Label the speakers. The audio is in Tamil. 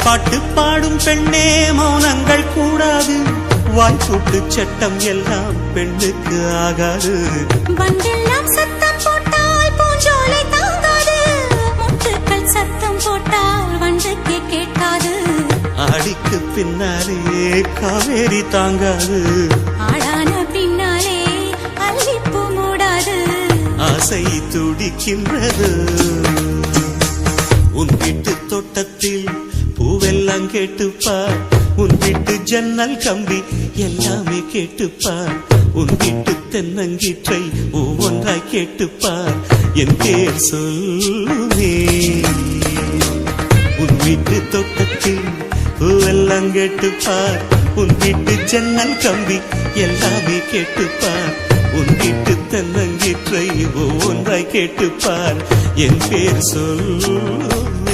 Speaker 1: பாட்டு பாடும் பெண்ணே மௌனங்கள் கூடாது, வாய்ப்புட்டு சட்டம் எல்லாம் பெண்ணுக்கு ஆகாது.
Speaker 2: பண்டெல்லாம் சத்தம் போட்டால் பூஞ்சோலை தாங்காது, முட்டுக்கள் சத்தம் போட்டால் வண்டுக்கே கேட்காது.
Speaker 1: ஆடிக்கு பின்னாலே காவேரி தாங்காது,
Speaker 2: ஆடான பின்னாலே அல்லிப்பூ மூடாது.
Speaker 1: ஆசை துடிக்கின்றது. உன் வீட்டு தோட்டத்தில் பூவெல்லாம் கேட்டுப்பார், உன் வீட்டு ஜன்னல் கம்பி எல்லாமே கேட்டுப்பார், உன் வீட்டு தென்னங்கீற்றை ஒவ்வொன்றாய் கேட்டுப்பார், என் பேர் சொல்லுமே. உன் வீட்டு தோட்டத்தில் பூவெல்லாம் கேட்டுப்பார், உன் வீட்டு ஜன்னல் கம்பி எல்லாமே கேட்டுப்பார், உன் வீட்டு தென்னங்கீற்றை ஒவ்வொன்றாய் கேட்டுப்பார், என் பேர் சொல்லுமே.